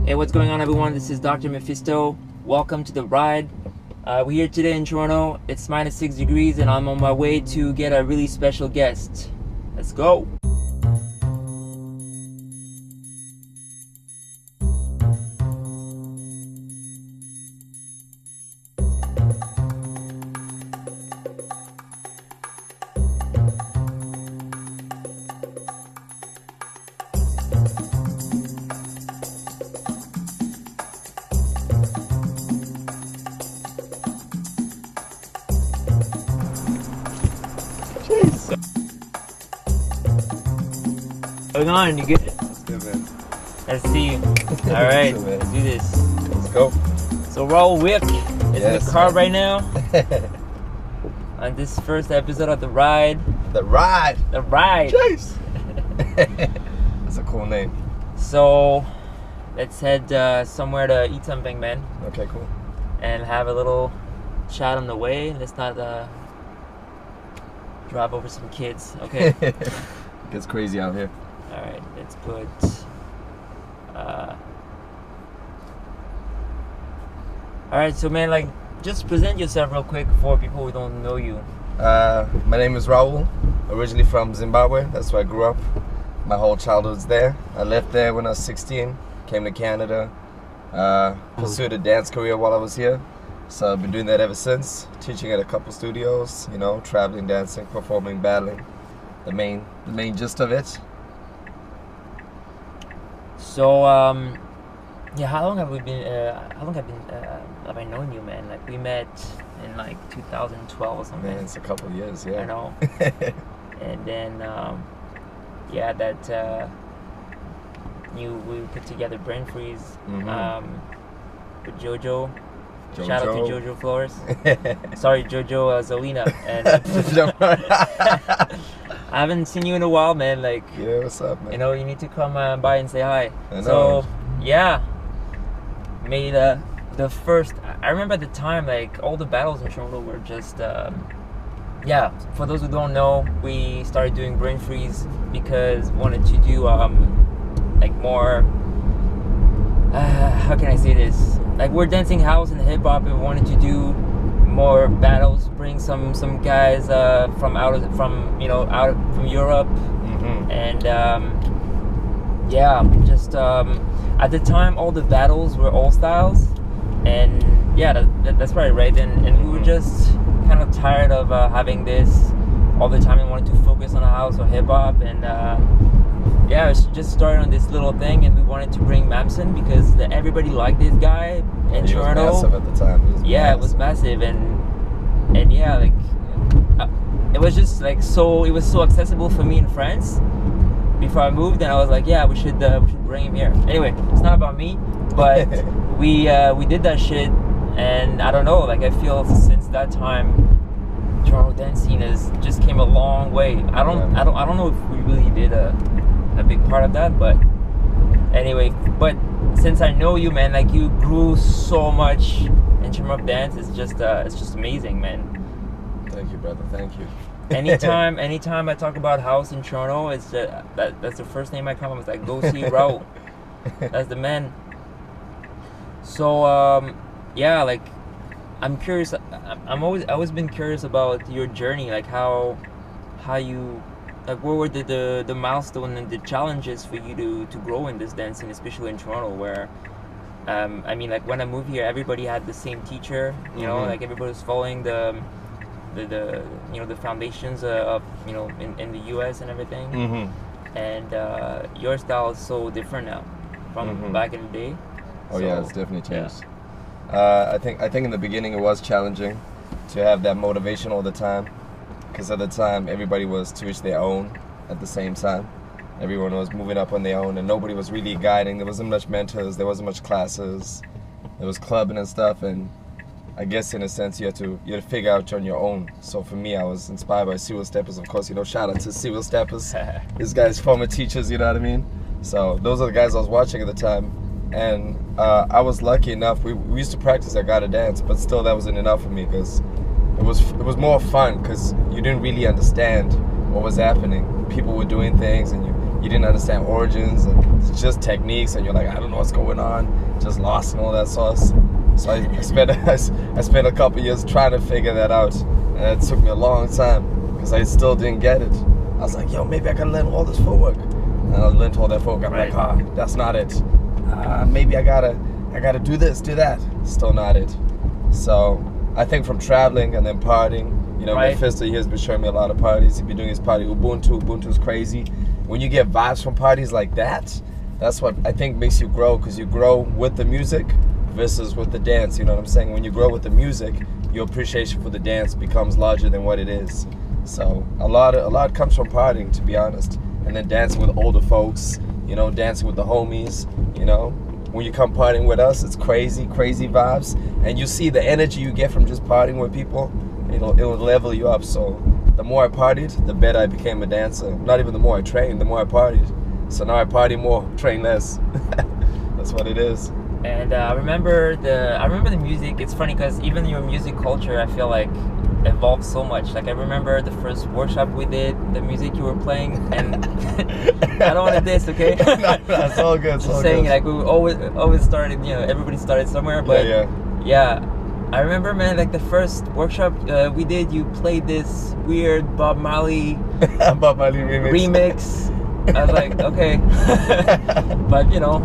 Hey, what's going on, everyone? This is Dr. Mephisto. Welcome to the ride. We're here today in Toronto. It's -6 degrees and I'm on my way to get a really special guest. Let's go. What's going on? You good? That's good, man. Let's see you. Alright, So, let's do this. Let's go. So Raoul Wilke is in the car man. right now on this first episode of the ride. The ride. The ride. Chase. That's a cool name. So let's head somewhere to eat something, man, Okay, cool. and have a little chat on the way. Let's not drive over some kids. Okay. Gets crazy out here. All right. Let's put. All right. So, man, like, just present yourself real quick for people who don't know you. My name is Raoul. Originally from Zimbabwe. That's where I grew up. My whole childhood's there. I left there when I was 16. Came to Canada. Pursued a dance career while I was here. So I've been doing that ever since. Teaching at a couple studios. You know, traveling, dancing, performing, battling. The main gist of it. So, yeah, how long have we been? Have I known you, man? Like, we met in like 2012 or something. Man, it's a couple years, yeah. I know. And then, yeah, that we put together Brain Freeze with Jojo. Shout out to Jojo Flores. Sorry, Jojo Zolina. And I haven't seen you in a while, man. Like, Yeah, what's up, man? you know, you need to come by and say hi. I know. So, yeah, made the first. I remember at the time, like, all the battles in Toronto were just, yeah. For those who don't know, we started doing Brain Freeze because we wanted to do like more. How can I say this? Like, we're dancing house and hip hop, and we wanted to do more battles, bring some guys from Europe, and yeah, just at the time all the battles were all styles, and yeah, that's right. And we were just kind of tired of having this all the time and wanted to focus on the house or hip hop, and yeah, it just started on this little thing, and we wanted to bring Mamson because everybody liked this guy in Toronto. He was massive at the time. It was massive, and yeah, like it was just like it was so accessible for me in France before I moved, and I was like, yeah, we should bring him here. Anyway, it's not about me, but we did that shit, and I don't know, like, I feel since that time Toronto dance scene has just came a long way. I don't know if we really did a big part of that, but anyway, but since I know you, man, like, you grew so much in terms of dance. It's just amazing, man. Thank you, brother. Thank you. anytime I talk about house in Toronto, it's that's the first name I come up with. Like, go see Raoul. That's the man. So yeah, like, I'm curious. I've always been curious about your journey, like how you, like, what were the milestone and the challenges for you to grow in this dancing, especially in Toronto, where I mean, like, when I moved here, everybody had the same teacher, you know, like, everybody was following the you know, the foundations of, you know, in the US and everything, and your style is so different now from back in the day. Oh, So, yeah, it's definitely changed. yeah. I think in the beginning it was challenging to have that motivation all the time, because at the time everybody was to each their own at the same time. Everyone was moving up on their own, and nobody was really guiding. There wasn't much mentors, there wasn't much classes. There was clubbing and stuff, and I guess in a sense you had to figure out on your own. So for me, I was inspired by Cyril Steppers, of course. You know, shout out to Cyril Steppers. These guys, former teachers, you know what I mean? So those are the guys I was watching at the time. And I was lucky enough. We used to practice at Gotta Dance, but still that wasn't enough for me, because it was more fun, because you didn't really understand what was happening. People were doing things, and you you didn't understand origins and it's just techniques, and you're like, I don't know what's going on, just lost in all that sauce. So I spent a couple years trying to figure that out, and it took me a long time because I still didn't get it. I was like, yo, maybe I gotta learn all this footwork, and I learned all that footwork. I'm like, that's not it. Maybe I gotta do this, do that. Still not it. So I think from traveling and then partying, you know, Mephisto, he has been showing me a lot of parties. He's been doing his party Ubuntu's crazy. When you get vibes from parties like that, that's what I think makes you grow, because you grow with the music versus with the dance. You know what I'm saying? When you grow with the music, your appreciation for the dance becomes larger than what it is. So a lot comes from partying, to be honest, and then dancing with older folks. You know, dancing with the homies. You know, when you come partying with us, it's crazy vibes, and you see the energy you get from just partying with people. It'll level you up. So the more I partied, the better I became a dancer. Not even the more I trained, the more I partied. So now I party more, train less. That's what it is. And I remember the music. It's funny because even your music culture, I feel like, evolved so much. Like I remember the first workshop we did, the music you were playing, and I don't want to diss, okay? No, it's all good. Just saying, like we always started. You know, everybody started somewhere, but yeah. I remember, man, like the first workshop we did, you played this weird Bob Marley remix. I was like, okay. But, you know,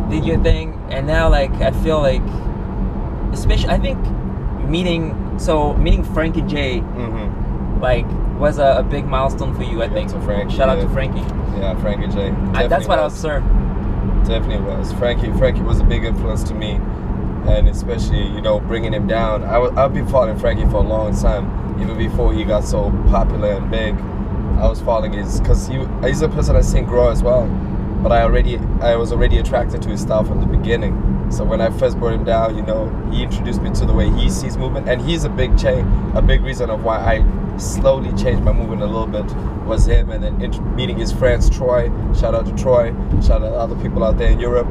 did your thing. And now, like, I feel like, especially, I think meeting Frankie J, like, was a big milestone for you, I think. Shout out to Frankie. Yeah, Frankie J. That's what I observed. Definitely was. Frankie was a big influence to me. And especially, you know, bringing him down. I've been following Frankie for a long time, even before he got so popular and big. I was following because he's a person I've seen grow as well. But I was already attracted to his style from the beginning. So when I first brought him down, you know, he introduced me to the way he sees movement, and he's a big reason of why I slowly changed my movement a little bit was him. And then meeting his friends, Troy. Shout out to Troy. Shout out to other people out there in Europe.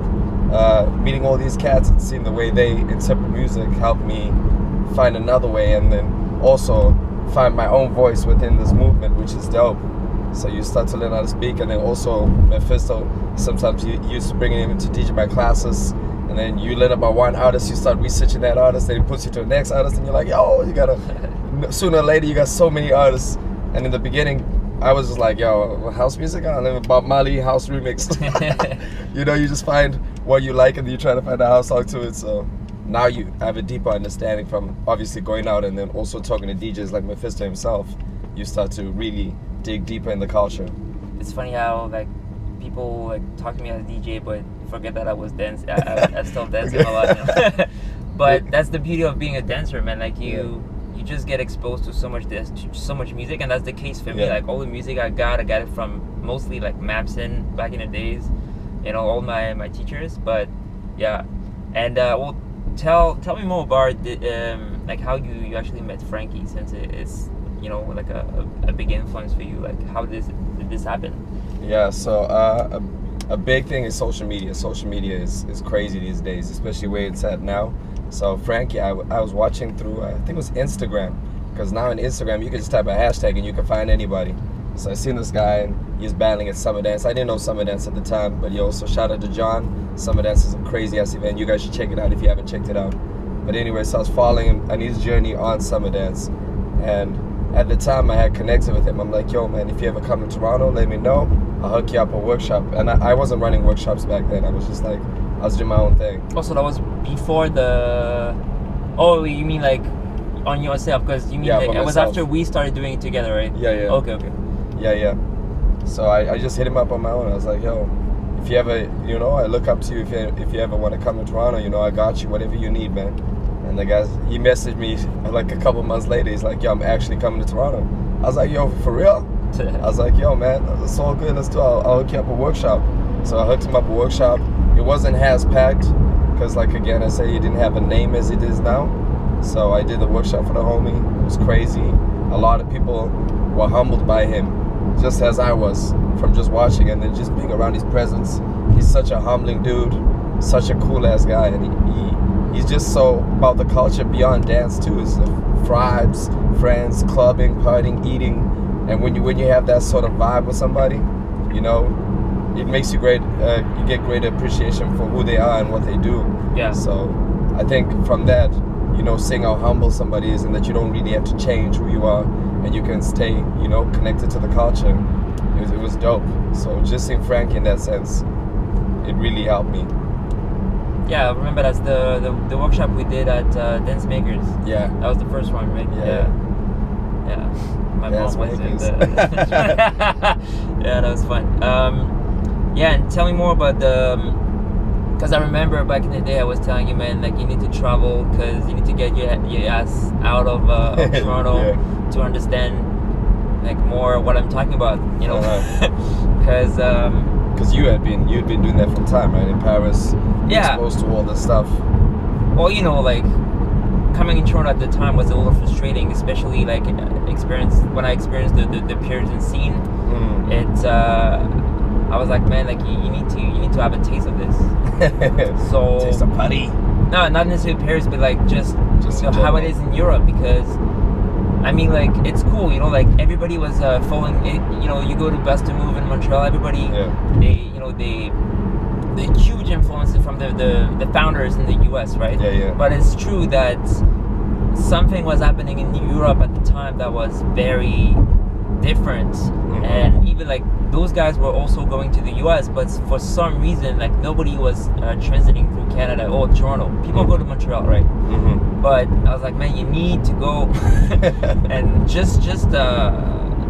Meeting all these cats and seeing the way they interpret music helped me find another way, and then also find my own voice within this movement, which is dope. So you start to learn how to speak, and then also Mephisto, sometimes you used to bringing him into DJ my classes, and then you learn about one artist, you start researching that artist, then he puts you to the next artist, and you're like, yo, you gotta, sooner or later you got so many artists. And in the beginning, I was just like, yo, house music? I live Bob Marley house remix. You know, you just find what you like and you try to find a house song to it. So now you have a deeper understanding from obviously going out and then also talking to DJs like Mephisto himself. You start to really dig deeper in the culture. It's funny how like people like talk to me as a DJ but forget that I was dancing. I still dancing a lot now. But that's the beauty of being a dancer, man. Like you just get exposed to so much music, and that's the case for me. Like all the music I got it from mostly like Mapson back in the days, you know, all my teachers. But yeah, and well, tell me more about like how you actually met Frankie, since it's, you know, like a big influence for you. Like how did this happen? Yeah, so a big thing is social media. Social media is crazy these days, especially where it's at now. So Frankie, I was watching through, I think it was Instagram, because now in Instagram you can just type a hashtag and you can find anybody. So I seen this guy and he's battling at Summer Dance. I didn't know Summer Dance at the time, but yo, so shout out to John. Summer Dance is a crazy ass event. You guys should check it out if you haven't checked it out. But anyway, so I was following him on his journey on Summer Dance, and at the time I had connected with him. I'm like, yo man, if you ever come to Toronto, let me know. I'll hook you up a workshop. And I wasn't running workshops back then. I was just like, I was doing my own thing. Also, that was before the... Oh, you mean like on yourself? Because you mean like, it was after we started doing it together, right? Yeah. Okay. Yeah. So I just hit him up on my own. I was like, yo, if you ever, you know, I look up to you. If you ever want to come to Toronto, you know, I got you, whatever you need, man. And the guy, he messaged me like a couple months later. He's like, yo, I'm actually coming to Toronto. I was like, yo, for real? I was like, yo, man, it's all good. Let's do it. I'll hook you up a workshop. So I hooked him up a workshop. It wasn't as packed because, like, again, I said he didn't have a name as it is now. So I did the workshop for the homie. It was crazy. A lot of people were humbled by him, just as I was, from just watching and then just being around his presence. He's such a humbling dude, such a cool ass guy, and he's just so about the culture beyond dance too. It's the vibes, friends, clubbing, partying, eating, and when you have that sort of vibe with somebody, you know, it makes you great. You get great appreciation for who they are and what they do. Yeah. So I think from that, you know, seeing how humble somebody is and that you don't really have to change who you are and you can stay, you know, connected to the culture. It was dope. So just seeing Frankie in that sense, it really helped me. Yeah, I remember that's the workshop we did at Dance Makers. Yeah. That was the first one, right? Yeah. My Dance mom was in Makers. Yeah, that was fun. Yeah, and tell me more about because I remember back in the day I was telling you, man, like you need to travel because you need to get your ass out of Toronto to understand like more what I'm talking about, you know? Because you'd been doing that from time, right? In Paris, exposed to all this stuff. Well, you know, like coming in Toronto at the time was a little frustrating, especially like when I experienced the Puritan scene. I was like, man, like you need to have a taste of this. So taste of putty. No, not necessarily Paris, but like just how it is in Europe, because I mean, like it's cool, you know, like everybody was following it. You know, you go to Best to Move in Montreal, everybody the huge influences from the founders in the US, right? Yeah. But it's true that something was happening in Europe at the time that was very different. And even like those guys were also going to the US, but for some reason like nobody was transiting through Canada or Toronto. People go to Montreal, right? But I was like, man, you need to go and just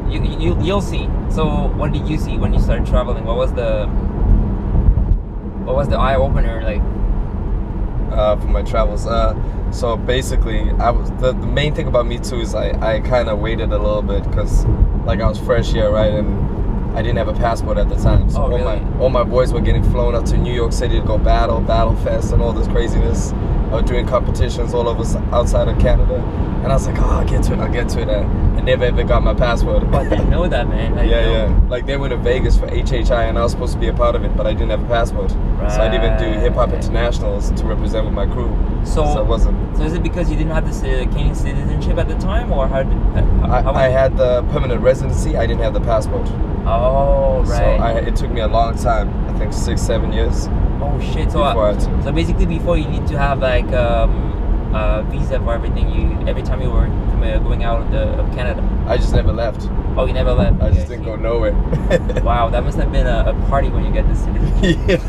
you'll see. So what did you see when you started traveling? What was the eye opener like? For my travels, so basically, I was the main thing about me too is I kind of waited a little bit because like I was fresh here, right, and I didn't have a passport at the time. So all my boys were getting flown out to New York City to go battle fest and all this craziness. I was doing competitions all over outside of Canada, and I was like, oh, I'll get to it. I never ever got my passport. But I didn't know that, man. Yeah. Like they went to Vegas for HHI, and I was supposed to be a part of it, but I didn't have a passport. Right. So I didn't even do hip hop internationals to represent with my crew. So it wasn't. So is it because you didn't have the Canadian citizenship at the time, or how I had the permanent residency. I didn't have the passport. Oh, right. So it took me a long time. I think 6-7 years. Oh shit! So basically, before you need to have like a visa for everything. Every time you were going out of Canada. I just never left. Oh, you never left. I just didn't go nowhere. Wow, that must have been a party when you get the citizenship.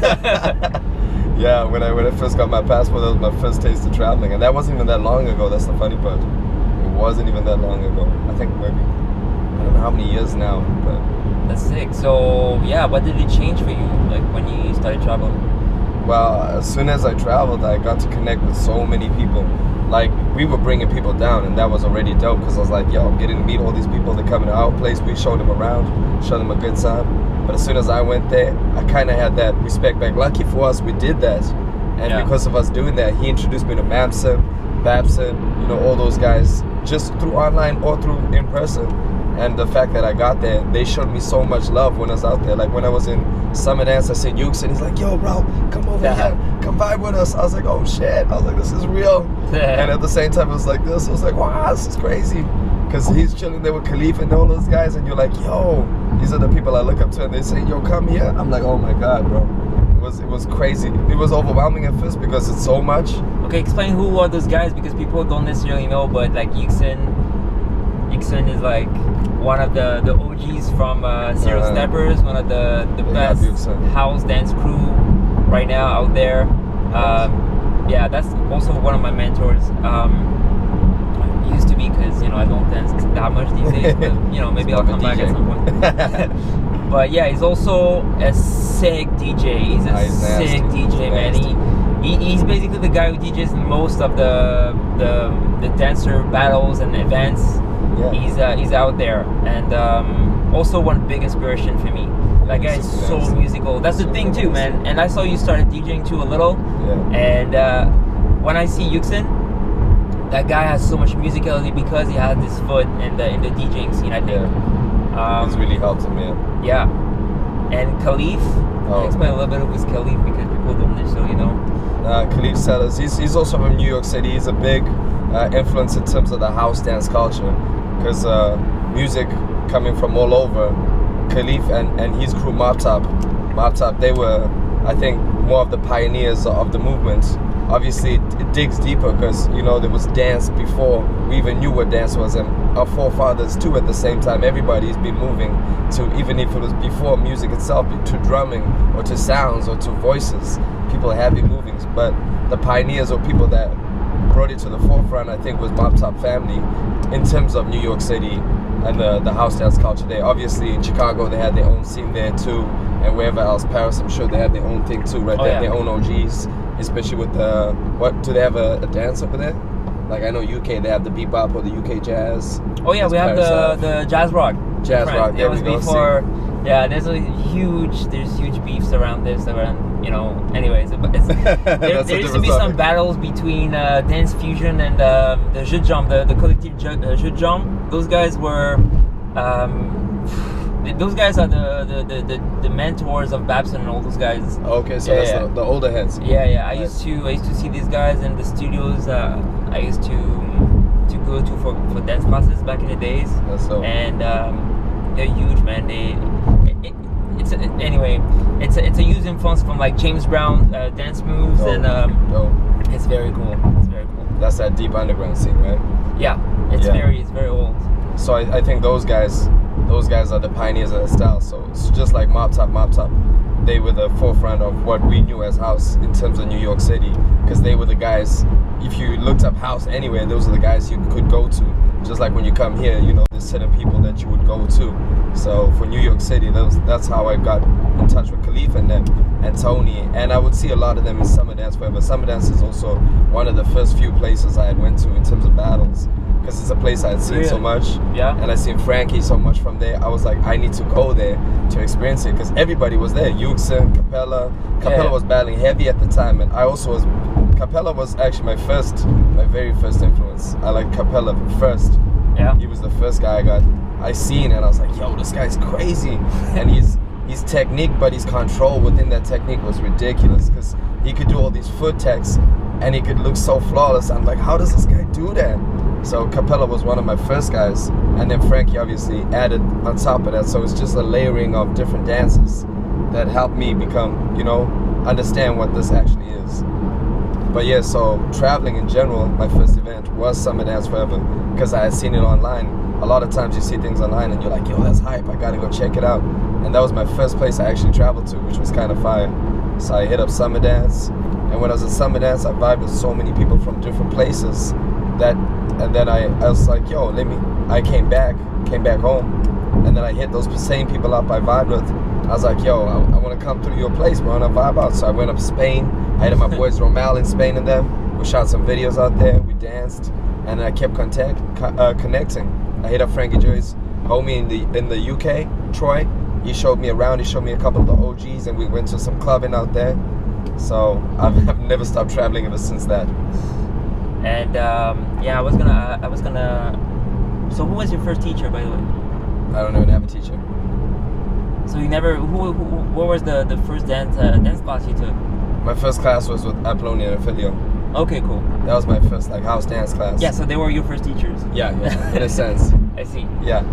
Yeah, when I first got my passport, that was my first taste of traveling, and that wasn't even that long ago. That's the funny part. It wasn't even that long ago. I think maybe I don't know how many years now, but that's sick. So yeah, what did it change for you, like when you started traveling? Well, as soon as I traveled, I got to connect with so many people. Like, we were bringing people down, and that was already dope, because I was like, yo, I'm getting to meet all these people. They come into our place, we showed them around, showed them a good time. But as soon as I went there, I kind of had that respect back. Lucky for us, we did that. And because of us doing that, he introduced me to Mamson, Babson, you know, all those guys, just through online or through in person. And the fact that I got there, they showed me so much love when I was out there. Like when I was in Summer Dance, I said Ukes, and he's like, yo, bro, come over here, come vibe with us. I was like, oh shit. I was like, this is real. And at the same time, it was like this. I was like, wow, this is crazy. Because he's chilling there with Khalif and all those guys, and you're like, yo, these are the people I look up to, and they say, yo, come here. I'm like, oh my God, bro. It was crazy. It was overwhelming at first because it's so much. Okay, explain who are those guys, because people don't necessarily know, but like Uksen is like one of the OGs from Serial Steppers, one of the best house dance crew right now out there. Yeah, that's also one of my mentors. Used to be, because you know I don't dance that much these days, but you know maybe I'll come back at some point. But yeah, he's also a sick DJ. He's a sick DJ, man. He's basically the guy who DJs most of the dancer battles and events. Yeah. He's out there, and also one big inspiration for me. That guy is so musical. That's the thing too, man. And I saw you started DJing too a little. Yeah. And when I see Uksen, that guy has so much musicality because he has this foot in the DJing scene, I think. It's really helped him, yeah. And Khalif, explain a little bit of who's Khalif, because people don't necessarily know. Khalif Sellers, he's also from New York City. He's a big influence in terms of the house dance culture, because music coming from all over. Khalif and his crew Mob Top, Mop Top, they were, I think, more of the pioneers of the movement. Obviously, it digs deeper because, you know, there was dance before we even knew what dance was, and our forefathers too at the same time. Everybody's been moving to, even if it was before music itself, to drumming or to sounds or to voices. People have been moving, but the pioneers or people that brought it to the forefront, I think, was Mop Top family in terms of New York City and the house dance culture there. Obviously, in Chicago, they had their own scene there too, and wherever else, Paris, I'm sure they had their own thing too, right? They had their own OGs. Especially with the, what, do they have a dance over there? Like I know UK, they have the bebop or the UK jazz. Oh yeah, we have the jazz rock. Jazz rock, it was before. Yeah, there's huge beefs around this, around, you know. Anyways, there used to be some battles between dance fusion and the jeu de jambe, the collective jeu de jambe. Those guys were. Those guys are the mentors of Babson and all those guys. Okay, so that's the older heads. Yeah. I used to see these guys in the studios. I used to go to for dance classes back in the days. And they're huge, man. It's a huge influence from like James Brown dance moves, and it's very cool. It's very cool. That's that deep underground scene, right? Yeah, it's very old. So I think those guys are the pioneers of the style. So it's just like Mop Top. They were the forefront of what we knew as house in terms of New York City, because they were the guys. If you looked up house anywhere, those are the guys you could go to. Just like when you come here, you know, there's certain people that you would go to. So for New York City, that's how I got in touch with Khalif and them, and Tony, and I would see a lot of them in Summer Dance Forever. Summer Dance is also one of the first few places I had went to in terms of battles, because it's a place I had seen so much, and I seen Frankie so much from there. I was like, I need to go there to experience it, because everybody was there. Yuxin, Capella was battling heavy at the time, and I also was. Capella was actually my very first influence. I like Capella first. Yeah, he was the first guy I seen, and I was like, yo, this guy's crazy, and his technique, but his control within that technique was ridiculous, because he could do all these foot techs, and he could look so flawless. I'm like, how does this guy do that? So Capella was one of my first guys, and then Frankie obviously added on top of that. So it's just a layering of different dances that helped me become, you know, understand what this actually is. But yeah, so traveling in general, my first event was Summer Dance Forever, because I had seen it online. A lot of times you see things online and you're like, yo, that's hype, I gotta go check it out. And that was my first place I actually traveled to, which was kind of fire. So I hit up Summer Dance, and when I was at Summer Dance, I vibed with so many people from different places and then I was like, yo, I came back home, and then I hit those same people up I vibed with. I was like, yo, I want to come through your place, bro, and I vibe out. So I went up to Spain. I hit my boys Romal in Spain and them. We shot some videos out there. We danced, and then I kept connecting. I hit up Frankie Joy's homie in the UK, Troy. He showed me around. He showed me a couple of the OGs, and we went to some clubbing out there. So I've never stopped traveling ever since that. And I was gonna. So who was your first teacher, by the way? I don't even have a teacher. So you never. What was the first dance class you took? My first class was with Apollonia and Filio. Okay, cool. That was my first house dance class. Yeah, so they were your first teachers. Yeah, in a sense. I see. Yeah.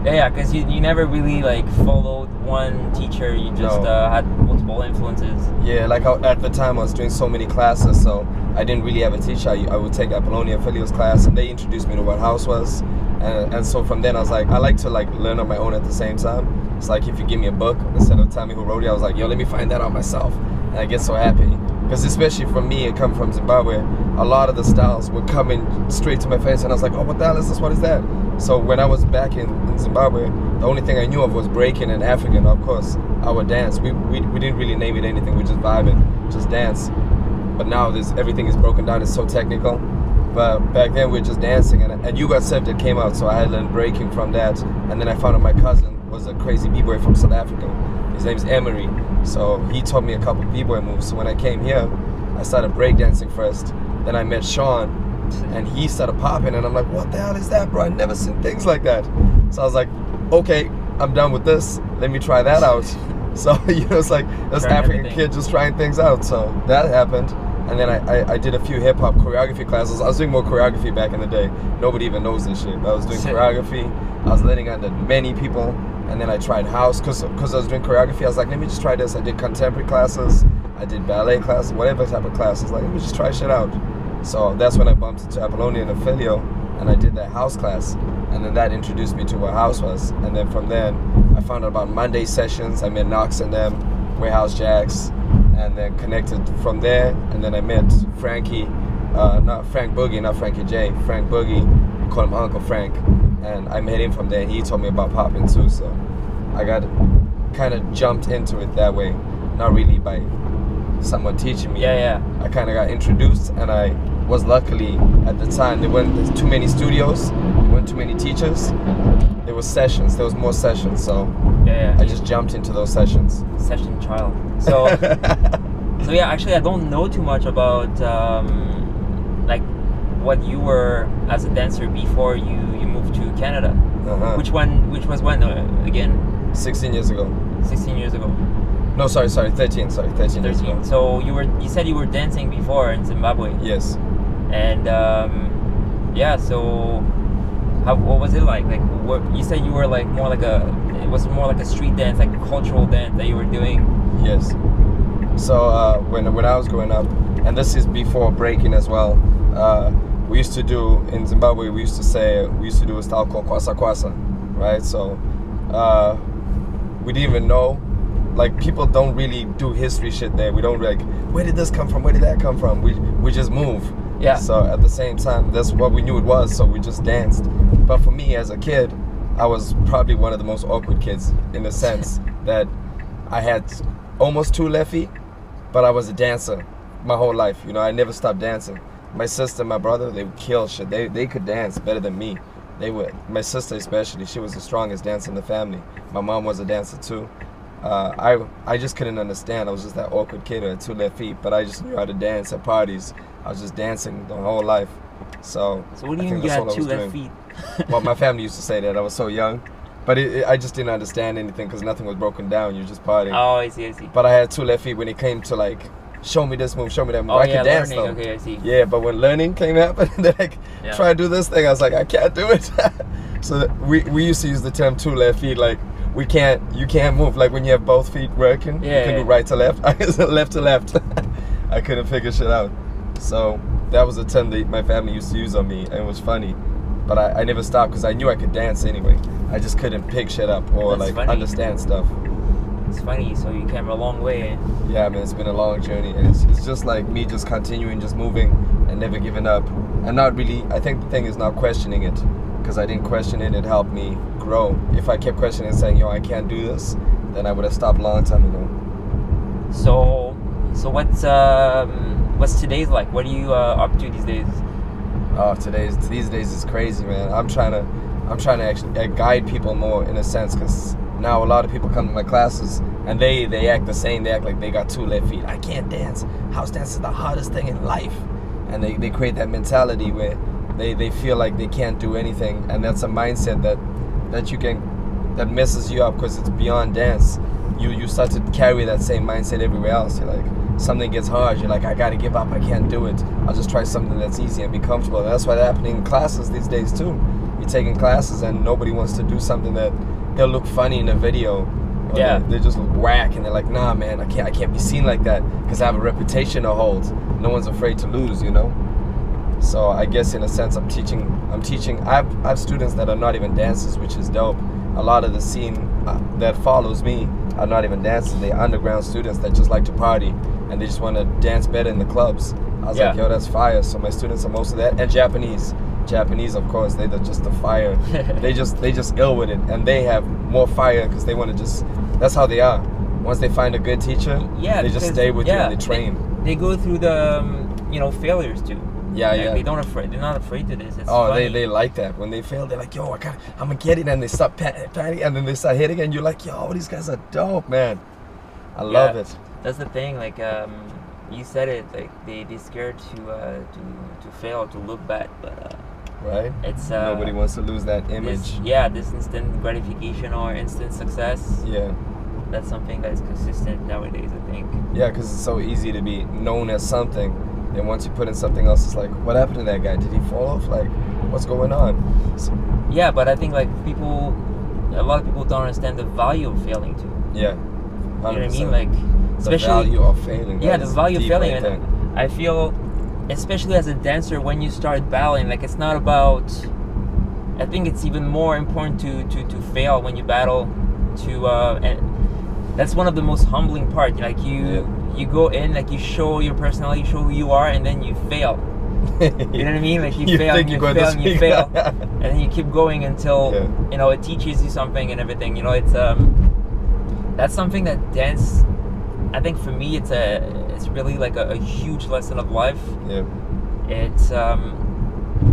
Yeah, because you never really followed one teacher. You just had multiple influences. Yeah, at the time I was doing so many classes, so I didn't really have a teacher. I would take Apollonia and Filio's class, and they introduced me to what house was, and so from then I was like, I like to learn on my own at the same time. It's like if you give me a book instead of telling me who wrote it, I was like, yo, let me find that out myself. And I get so happy, because especially for me, it come from Zimbabwe, a lot of the styles were coming straight to my face, and I was like, oh, what the hell is this? What is that? So when I was back in Zimbabwe, the only thing I knew of was breaking and African, of course. Our dance, we didn't really name it anything, we just vibing, just dance. But now everything is broken down, it's so technical. But back then we were just dancing, and You Got Saved, it came out, so I had learned breaking from that. And then I found out my cousin was a crazy b-boy from South Africa. His name's Emery, so he taught me a couple b-boy moves. So when I came here, I started breakdancing first. Then I met Sean, and he started popping, and I'm like, what the hell is that, bro? I've never seen things like that. So I was like, okay, I'm done with this. Let me try that out. So, it's like this African kid just trying things out. So that happened. And then I did a few hip-hop choreography classes. I was doing more choreography back in the day. Nobody even knows this shit. I was doing choreography. I was learning under many people. and then I tried house because I was doing choreography. I was like, let me just try this. I did contemporary classes, I did ballet classes, whatever type of classes. Like, let me just try shit out. So that's when I bumped into Apollonia and Ophelio, and I did that house class, and then that introduced me to what house was. And then from then, I found out about Monday sessions. I met Knox and them, Warehouse Jacks, and then connected from there. And then I met Frankie, not Frank Boogie, not Frankie J, Frank Boogie, call him Uncle Frank. And I met him from there. He told me about popping too, so I got kind of jumped into it that way, not really by someone teaching me. Yeah. I kind of got introduced, and I was luckily at the time there weren't too many studios, there weren't too many teachers. There was sessions. There was more sessions, so Yeah. I just jumped into those sessions. Session child. So so yeah, actually I don't know too much about like what you were as a dancer before you moved to Canada. Which was when again? 16 years ago. 16 years ago. No, sorry, 13 years ago. So you said you were dancing before in Zimbabwe. Yes. And yeah, so what was it like? Like, what you said you were like it was more like a street dance, like a cultural dance that you were doing. Yes. So when I was growing up, and this is before breaking as well, we used to do in Zimbabwe. We used to do a style called kwasa kwasa, right? So we didn't even know. Like, people don't really do history shit there. We don't like, where did this come from? Where did that come from? We just move. Yeah. So at the same time, that's what we knew it was. So we just danced. But for me as a kid, I was probably one of the most awkward kids in the sense that I had almost 2 left feet, but I was a dancer my whole life. You know, I never stopped dancing. My sister, my brother, they would kill shit. They could dance better than me. They would. My sister especially, she was the strongest dancer in the family. My mom was a dancer too. I just couldn't understand. I was just that awkward kid who had 2 left feet, but I just knew how to dance at parties. I was just dancing the whole life. So what do you mean you had 2 left feet? Well, my family used to say that I was so young, but I just didn't understand anything because nothing was broken down. You're just partying. Oh, I see. But I had 2 left feet when it came to like, show me this move, show me that move. Oh, I could dance learning. though. Okay, I see. Yeah, but when learning came happen, they're like, try to do this thing. I was like, I can't do it. So we used to use the term 2 left feet, like, you can't move. Like when you have both feet working, you can do right to left. I was left to left. I couldn't figure shit out. So that was a term that my family used to use on me, and it was funny. But I never stopped because I knew I could dance anyway. I just couldn't pick shit up or understand stuff. It's funny, so you came a long way. Yeah, man, it's been a long journey. And it's just like me just continuing, just moving and never giving up. And not really, I think the thing is not questioning it. Because I didn't question it, it helped me grow. If I kept questioning and saying, yo, I can't do this, then I would have stopped a long time ago. So what's today's like? What are you up to these days? Oh, these days is crazy, man. I'm trying to actually guide people more in a sense, because now a lot of people come to my classes and they act the same. They act like they got 2 left feet. I can't dance. House dance is the hardest thing in life. And they create that mentality where they feel like they can't do anything, and that's a mindset that messes you up because it's beyond dance. You start to carry that same mindset everywhere else. You're like, something gets hard, you're like, I gotta give up, I can't do it. I'll just try something that's easy and be comfortable. And that's what's happening in classes these days too. You're taking classes and nobody wants to do something that they'll look funny in a video. Yeah. They just look whack, and they're like, nah, man, I can't be seen like that because I have a reputation to hold. No one's afraid to lose, you know. So I guess in a sense I'm teaching. I have students that are not even dancers, which is dope. A lot of the scene that follows me are not even dancers. They're underground students that just like to party and they just want to dance better in the clubs. I was like, yo, that's fire. So my students are most of that. And Japanese, of course, they're just the fire. they just ill with it, and they have more fire because they want to just. That's how they are. Once they find a good teacher, they just stay with you and they train. They go through the failures too. Yeah. They're not afraid to this. It's funny. They like that. When they fail, they're like, yo, I'm gonna get it, and they stop patting, and then they start hitting, and you're like, yo, these guys are dope, man. I love it. That's the thing. Like you said it. Like they're scared to fail, to look bad, but right. It's nobody wants to lose that image. This instant gratification or instant success. Yeah. That's something that is consistent nowadays, I think. Yeah, because it's so easy to be known as something. And once you put in something else, it's like, what happened to that guy? Did he fall off? Like, what's going on? Yeah, but I think like people a lot of people don't understand the value of failing too. Yeah. 100%. You know what I mean? Like, the especially value of failing. yeah, the value of deep failing. right And there. I feel, especially as a dancer, when you start battling, like it's not about. I think it's even more important to fail when you battle. And that's one of the most humbling part. Like you go in, like you show your personality, you show who you are, and then you fail. You know what I mean? Like you fail, and you fail, and you fail, and then you keep going until you know it teaches you something and everything. You know, it's that's something that dance. I think for me, it's really like a huge lesson of life. Yeah.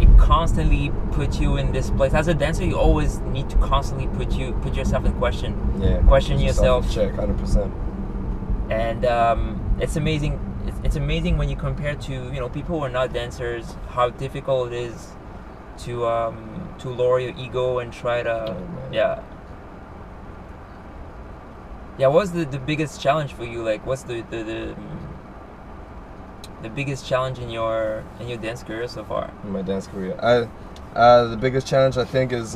It constantly puts you in this place. As a dancer, you always need to constantly put yourself in question. Yeah. Question yourself. Check 100%. And it's amazing. It's amazing when you compare to people who are not dancers, how difficult it is to lower your ego and try to What was the biggest challenge for you? Like, what's the biggest challenge in your dance career so far? In my dance career, the biggest challenge I think is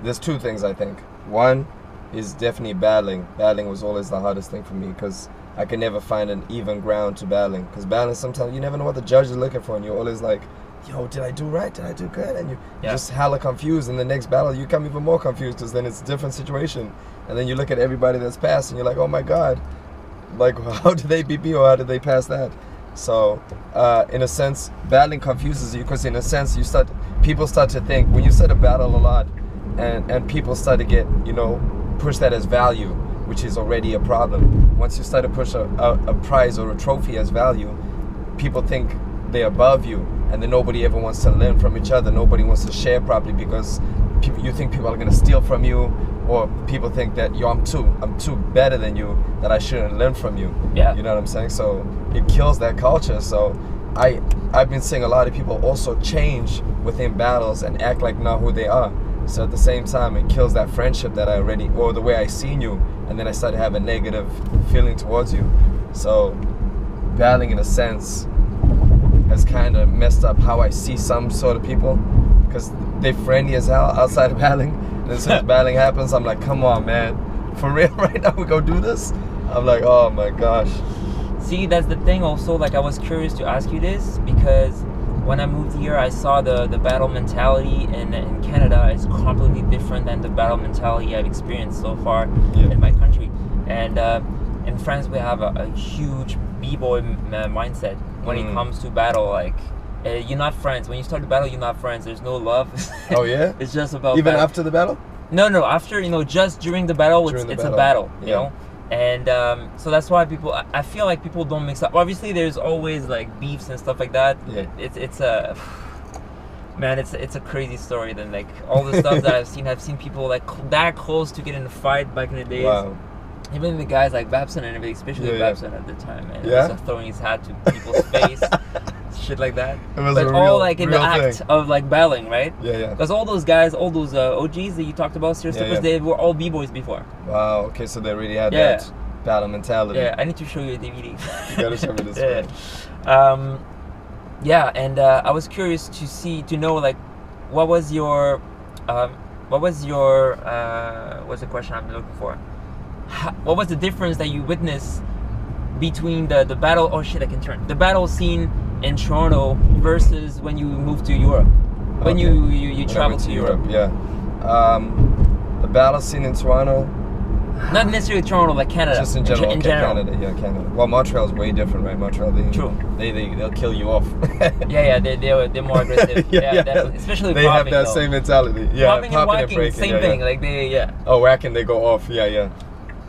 there's two things I think. One is definitely battling. Battling was always the hardest thing for me because I could never find an even ground to battling. Because battling, sometimes you never know what the judge is looking for, and you're always like, yo, did I do right? Did I do good? And you're just hella confused. In the next battle, you become even more confused because then it's a different situation. And then you look at everybody that's passed, and you're like, oh my God, like how did they beat me or how did they pass that? So in a sense, battling confuses you because in a sense, people start to think, when you start to battle a lot, and people start to get, push that as value, which is already a problem. Once you start to push a prize or a trophy as value, people think they're above you, and then nobody ever wants to learn from each other. Nobody wants to share properly because you think people are going to steal from you, or people think that I'm too better than you, that I shouldn't learn from you. Yeah. You know what I'm saying? So it kills that culture. So I've been seeing a lot of people also change within battles and act like not who they are. So at the same time, it kills that friendship that or the way I seen you, and then I started to have a negative feeling towards you. So battling, in a sense, has kind of messed up how I see some sort of people, because they're friendly as hell outside of battling. And as soon as battling happens, I'm like, come on, man, for real right now we go do this? I'm like, oh my gosh. See, that's the thing also, like I was curious to ask you this because when I moved here, I saw the battle mentality in Canada is completely different than the battle mentality I've experienced so far in my country. And in France, we have a huge b-boy mindset when it comes to battle. Like, you're not friends. When you start the battle, you're not friends. There's no love. Oh yeah? It's just about even battle. After the battle? No, after, just during the battle, it's a battle, you know? And so that's why I feel like people don't mix up. Obviously, there's always like beefs and stuff like that. Yeah. It's a a crazy story. Then like all the stuff that I've seen people like that close to get in a fight back in the days. Wow. Even the guys like Babson and everything, especially Babson at the time, and also throwing his hat to people's face, shit like that. But all like in the act of like battling, right? Yeah. Because all those guys, all those OGs that you talked about, they were all b-boys before. Wow. Okay, so they really had that battle mentality. Yeah, I need to show you a DVD. You gotta show me this. And I was curious to know like what was your what's the question I'm looking for? What was the difference that you witnessed between the battle? Oh shit! I can turn the battle scene in Toronto versus when you moved to Europe. When you traveled to Europe. Yeah. The battle scene in Toronto. Not necessarily Toronto, like Canada. Just in general. In general. Canada. Yeah, Canada. Well, Montreal's way different, right? Montreal, they'll kill you off. They're more aggressive. Definitely. Especially they popping, have that same mentality. Yeah, popping and whacking, breaking, same thing. Like Oh, whacking, they go off. Yeah.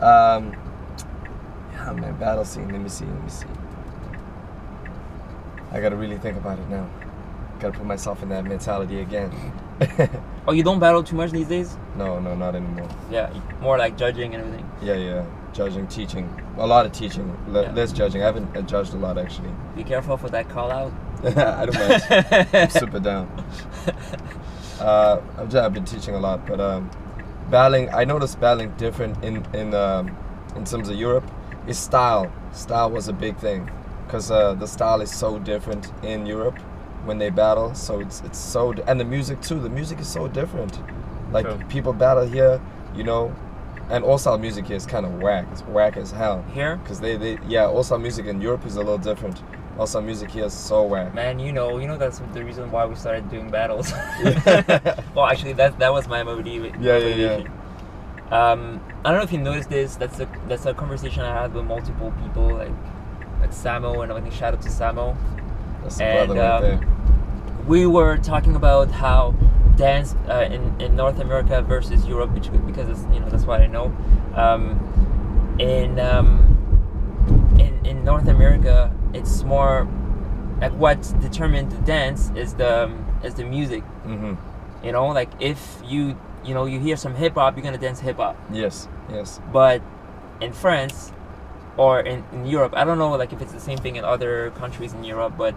Man, battle scene. Let me see. I gotta really think about it now. Gotta put myself in that mentality again. Oh, you don't battle too much these days? No, not anymore. Yeah, more like judging and everything. Yeah. Judging, teaching. A lot of teaching. Less judging. I haven't judged a lot, actually. Be careful for that call out. I don't mind. I'm super down. I've been teaching a lot, but battling. I noticed battling different in terms of Europe. Is style. Style was a big thing, because the style is so different in Europe when they battle. So it's so, and the music too. The music is so different. Like True. people battle here, you know, and all style music here is kind of whack. It's whack as hell. Here? Because all style music in Europe is a little different. All style music here is so whack. Man, you know that's the reason why we started doing battles. Well, actually, that was my motivation. Yeah. I don't know if you noticed this. That's a conversation I had with multiple people, like Samo, and I think shout out to Samo. That's the brother right there. We were talking about how dance in North America versus Europe, because it's, that's what I know. In North America, it's more like what determines the dance is the music. Mm-hmm. You know, like if you hear some hip hop, you're gonna dance hip hop. Yes. But in France or in Europe, I don't know like if it's the same thing in other countries in Europe, but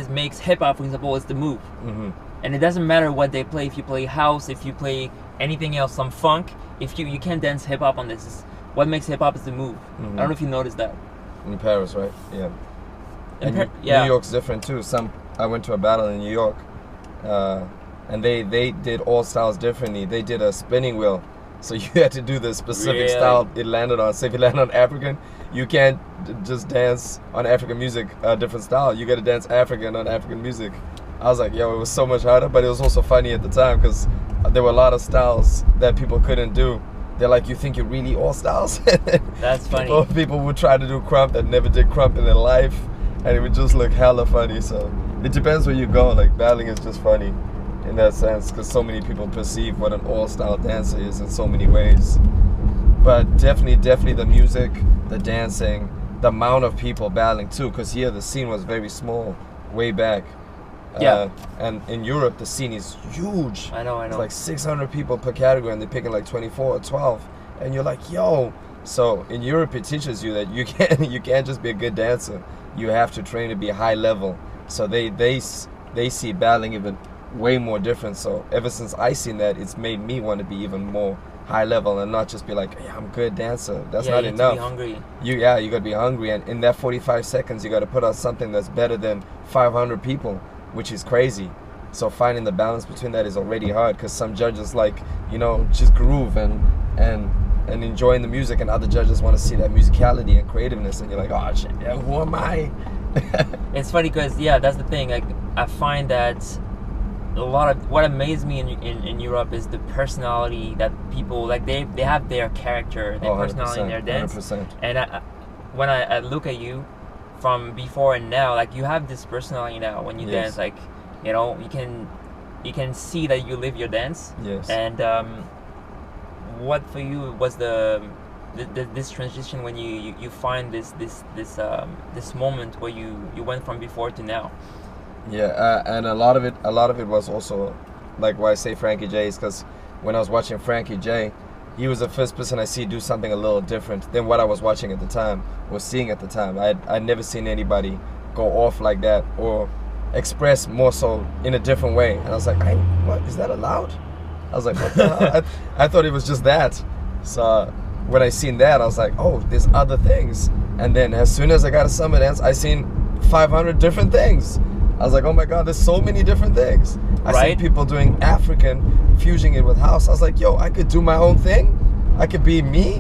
makes hip hop, for example, is the move. Mm-hmm. And it doesn't matter what they play. If you play house, if you play anything else, some funk, if you can't dance hip hop on this. What makes hip hop is the move. Mm-hmm. I don't know if you noticed that. In Paris, right? Yeah. And yeah. New York's different too. I went to a battle in New York, and they did all styles differently. They did a spinning wheel, so you had to do the specific style it landed on. So if you land on African, you can't just dance on African music a different style. You got to dance African on African music. I was like, yo, it was so much harder, but it was also funny at the time because there were a lot of styles that people couldn't do. They're like, you think you're really all styles? That's funny. People would try to do crump that never did crump in their life, and it would just look hella funny. So it depends where you go. Like battling is just funny in that sense because so many people perceive what an all-style dancer is in so many ways. But definitely the music, the dancing, the amount of people battling too, because here the scene was very small way back. Yeah. And in Europe, the scene is huge. I know. It's like 600 people per category, and they're picking like 24 or 12. And you're like, yo. So in Europe, it teaches you that you can't just be a good dancer. You have to train to be high level. So they see battling even way more different. So ever since I seen that, it's made me want to be even more high level and not just be like, yeah, I'm a good dancer. That's not enough. You gotta be hungry. You gotta be hungry, and in that 45 seconds, you gotta put out something that's better than 500 people. Which is crazy. So finding the balance between that is already hard because some judges like, just groove and enjoying the music, and other judges want to see that musicality and creativeness, and you're like, oh shit, yeah, who am I? It's funny because that's the thing. Like I find that a lot of what amazed me in Europe is the personality that people like. They have their character, their personality in their dance. 100%. And when I look at you from before and now, like you have this personality now when you dance, like you can see that you live your dance. Yes. And what for you was this transition when you find this moment where you went from before to now? Yeah, and a lot of it was also like why I say Frankie J is because when I was watching Frankie J, he was the first person I see do something a little different than what I was watching at the time, or seeing at the time. I'd never seen anybody go off like that or express more so in a different way. And I was like, what, is that allowed? I was like, what the hell? I thought it was just that. So when I seen that, I was like, oh, there's other things. And then as soon as I got a summer dance, I seen 500 different things. I was like, oh my God, there's so many different things. I seen people doing African, fusing it with house. I was like, yo, I could do my own thing. I could be me.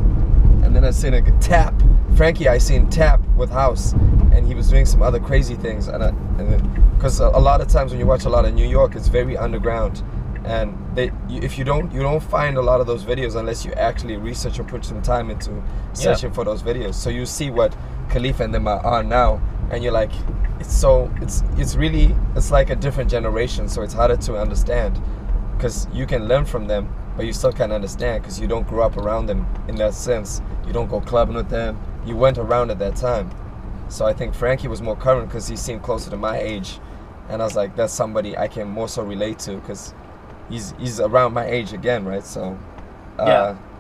And then I seen a tap. Frankie, I seen tap with house. And he was doing some other crazy things. Because a lot of times when you watch a lot of New York, it's very underground. And if you don't find a lot of those videos unless you actually research or put some time into searching for those videos. So you see what Khalifa and them are now, and you're like, it's like a different generation, so it's harder to understand because you can learn from them, but you still can't understand because you don't grow up around them in that sense. You don't go clubbing with them. You went around at that time. So I think Frankie was more current because he seemed closer to my age, and I was like, that's somebody I can more so relate to because he's around my age again, right? So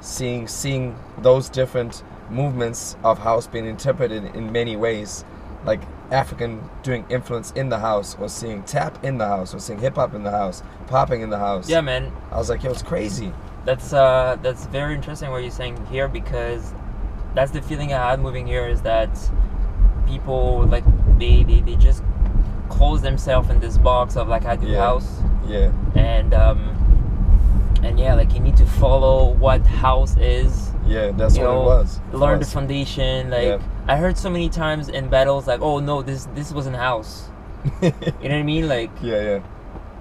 seeing those different movements of house being interpreted in many ways, like African doing influence in the house, or seeing tap in the house, or seeing hip hop in the house, popping in the house. Yeah, man. I was like, yo, it's crazy. That's very interesting what you're saying here, because that's the feeling I had moving here, is that people like they just close themselves in this box of like, I do house, Yeah. And yeah, like you need to follow what house is. Yeah, that's you what know, it was. Learn the foundation. Like Yeah. I heard so many times in battles, like, oh no, this wasn't house. You know what I mean? Like Yeah.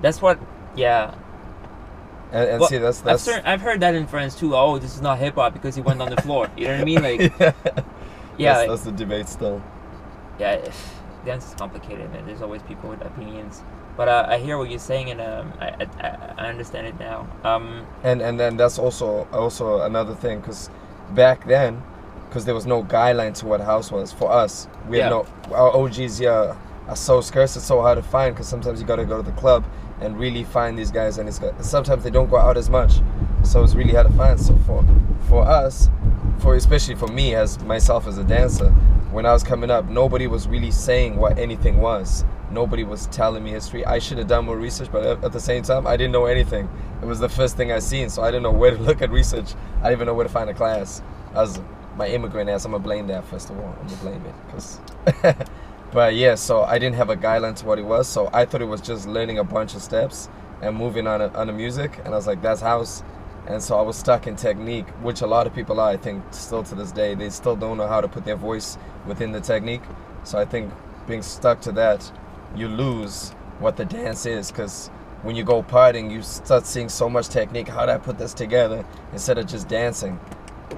that's what. Yeah. And Well, see, that's I've heard that in France too. Oh, this is not hip hop because he went on the floor. You know what I mean? Like yeah, that's the debate still. yeah. Dance is complicated, man. There's always people with opinions. But I hear what you're saying, and I understand it now. And then that's also another thing, because back then, because there was no guideline to what house was for us. We had no, our OGs are so scarce. It's so hard to find, because sometimes you got to go to the club and really find these guys, and sometimes they don't go out as much, so it's really hard to find. So for us, especially for me as myself as a dancer, when I was coming up, nobody was really saying what anything was. Nobody was telling me history. I should have done more research, but at the same time, I didn't know anything. It was the first thing I seen, so I didn't know where to look at research. I didn't even know where to find a class. I was my immigrant ass. I'm gonna blame that first of all. I'm gonna blame it, cause. But yeah, so I didn't have a guideline to what it was, so I thought it was just learning a bunch of steps and moving on the music, and I was like, that's house. And so I was stuck in technique, which a lot of people are, I think, still to this day. They still don't know how to put their voice within the technique. So I think being stuck to that, you lose what the dance is, because when you go partying, you start seeing so much technique. How do I put this together instead of just dancing?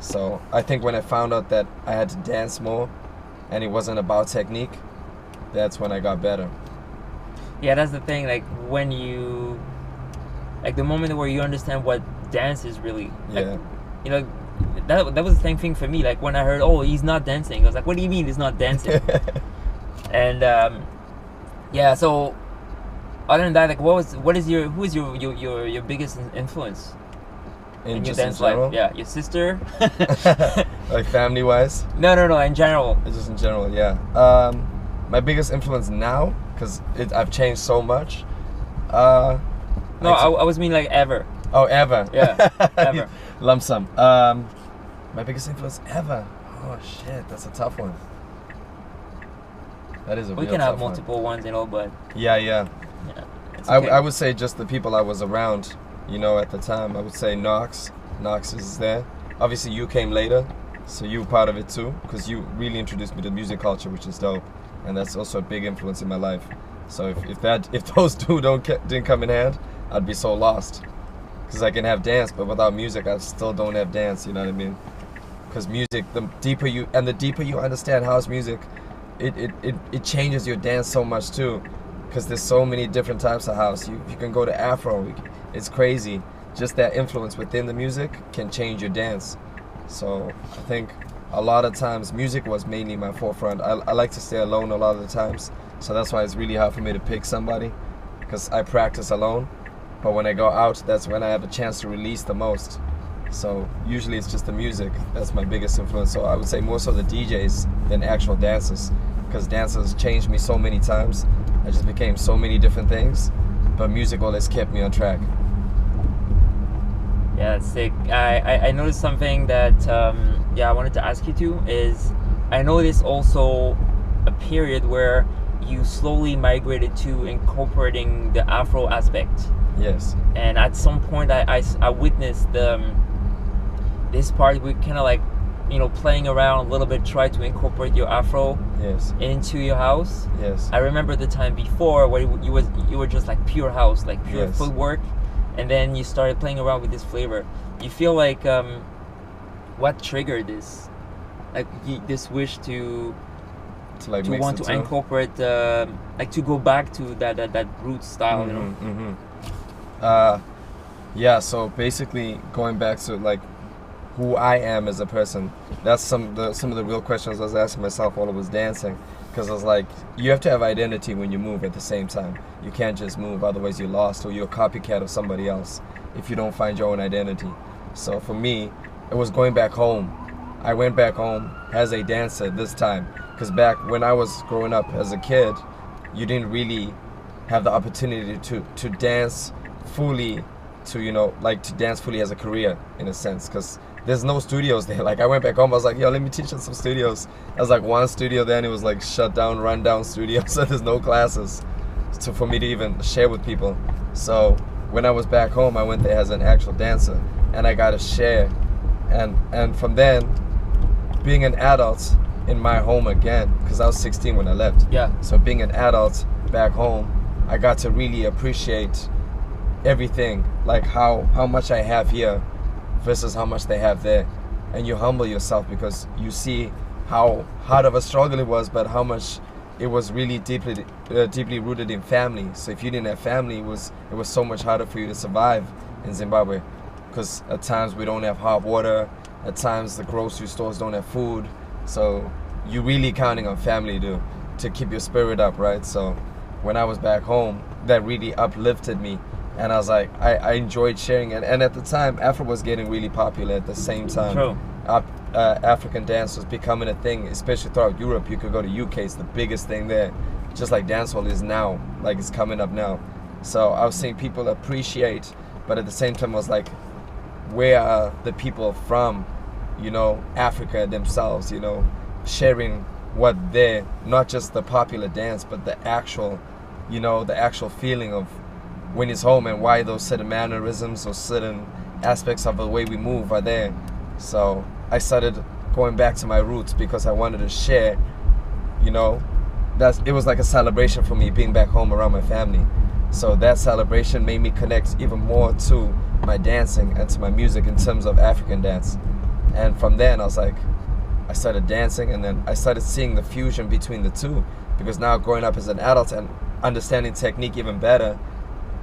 So I think when I found out that I had to dance more and it wasn't about technique, that's when I got better. Yeah, that's the thing. Like when you, like the moment where you understand what dance is really. Like, Yeah. You know, that was the same thing for me. Like when I heard, oh, he's not dancing, I was like, what do you mean he's not dancing? And yeah. So other than that, like, who is your biggest influence in your dance life? Yeah, your sister. Like family wise? No. In general. Just in general, yeah. My biggest influence now, because I've changed so much. No, I was mean like ever. Oh, ever? Yeah, ever. Lump sum. My biggest influence ever. Oh shit, that's a tough one. That is a real tough one. We can have multiple ones, you know, but yeah. It's okay. I would say just the people I was around, you know, at the time. I would say Knox is there. Obviously, you came later, so you were part of it too, because you really introduced me to music culture, which is dope, and that's also a big influence in my life. So if those two didn't come in hand, I'd be so lost. Because I can have dance, but without music, I still don't have dance. You know what I mean? Because music, the deeper you understand house music, it changes your dance so much too. Because there's so many different types of house. You can go to Afro. It's crazy. Just that influence within the music can change your dance. So I think a lot of times music was mainly my forefront. I like to stay alone a lot of the times. So that's why it's really hard for me to pick somebody, because I practice alone. But when I go out, that's when I have a chance to release the most. So usually it's just the music. That's my biggest influence. So I would say more so the DJs than actual dancers, because dancers changed me so many times. I just became so many different things, but music always kept me on track. Yeah, that's sick. I noticed something that I wanted to ask you too, is I noticed also a period where you slowly migrated to incorporating the Afro aspect. Yes. And at some point I witnessed this part where kind of like, you know, playing around a little bit, try to incorporate your Afro into your house. Yes. I remember the time before where you were just like pure house, like pure footwork, and then you started playing around with this flavor. You feel like what triggered this, like this wish to want to incorporate, like to go back to that root style, you know? Mm-hmm. Yeah, so basically going back to like who I am as a person, that's some of the real questions I was asking myself while I was dancing, because I was like, you have to have identity when you move at the same time. You can't just move, otherwise you're lost, or you're a copycat of somebody else if you don't find your own identity. So for me, it was going back home. I went back home as a dancer this time, because back when I was growing up as a kid, you didn't really have the opportunity to dance fully, to dance fully as a career, in a sense, because there's no studios there. Like I went back home, I was like, yo, let me teach in some studios. I was like one studio there, and it was like shut down, run down studio, so there's no classes for me to even share with people. So when I was back home, I went there as an actual dancer, and I got to share. And from then, being an adult in my home again, because I was 16 when I left. Yeah. So being an adult back home, I got to really appreciate everything, like how much I have here versus how much they have there. And you humble yourself because you see how hard of a struggle it was, but how much it was really deeply rooted in family. So if you didn't have family, it was so much harder for you to survive in Zimbabwe, because at times we don't have hot water, at times the grocery stores don't have food. So you're really counting on family to keep your spirit up, right? So when I was back home, that really uplifted me, and I was like, I enjoyed sharing it. And at the time, Afro was getting really popular at the same time. True. African dance was becoming a thing, especially throughout Europe. You could go to UK, it's the biggest thing there, just like dancehall is now, like it's coming up now. So I was seeing people appreciate, but at the same time I was like, where are the people from, you know, Africa themselves, you know, sharing what they're, not just the popular dance, but the actual, you know, the actual feeling of when it's home, and why those certain mannerisms or certain aspects of the way we move are there. So I started going back to my roots because I wanted to share, you know, it was like a celebration for me being back home around my family. So that celebration made me connect even more to my dancing and to my music in terms of African dance. And from then I was like, I started dancing, and then I started seeing the fusion between the two, because now growing up as an adult and understanding technique even better,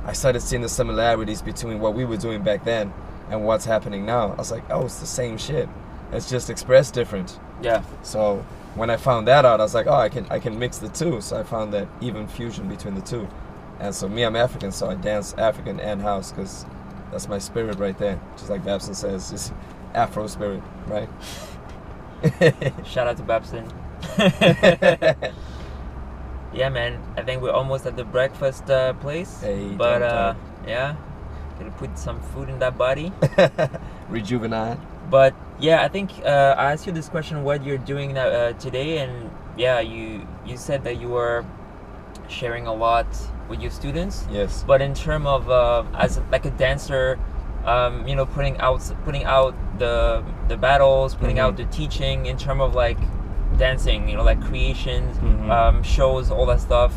I started seeing the similarities between what we were doing back then and what's happening now. I was like, oh, it's the same shit. It's just expressed different. Yeah. So when I found that out, I was like, oh, I can mix the two. So I found that even fusion between the two. And so me, I'm African, so I dance African and house, because that's my spirit right there. Just like Babson says, it's Afro spirit, right? Shout out to Babson. Yeah, man. I think we're almost at the breakfast place. Hey, but yeah, gonna put some food in that body. Rejuvenate. But yeah, I think I asked you this question: what you're doing now, today, and yeah, you said that you were sharing a lot with your students. Yes. But in terms of as like a dancer, you know, putting out the battles, putting out the teaching, in terms of like dancing, you know, like creations, shows, all that stuff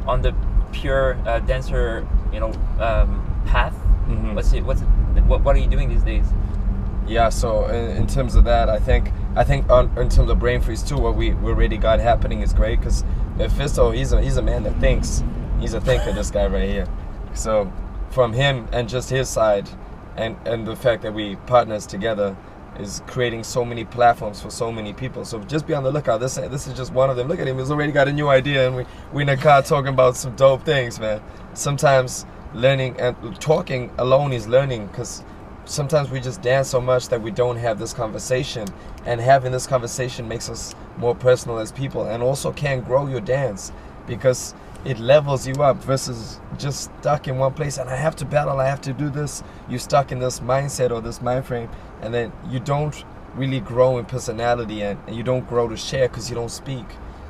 on the pure dancer, you know, path. What are you doing these days? Yeah, so in terms of that, I think in terms of brain freeze too, what we already got happening is great, because Mephisto, he's a man that thinks. He's a thinker, this guy right here. So from him and just his side, and the fact that we partners together, is creating so many platforms for so many people. So just be on the lookout. This is just one of them. Look at him, he's already got a new idea, and we in the car talking about some dope things, man. Sometimes learning and talking alone is learning, because sometimes we just dance so much that we don't have this conversation, and having this conversation makes us more personal as people, and also can grow your dance, because it levels you up versus just stuck in one place. And I have to battle, I have to do this. You're stuck in this mindset or this mind frame, and then you don't really grow in personality, and you don't grow to share, because you don't speak.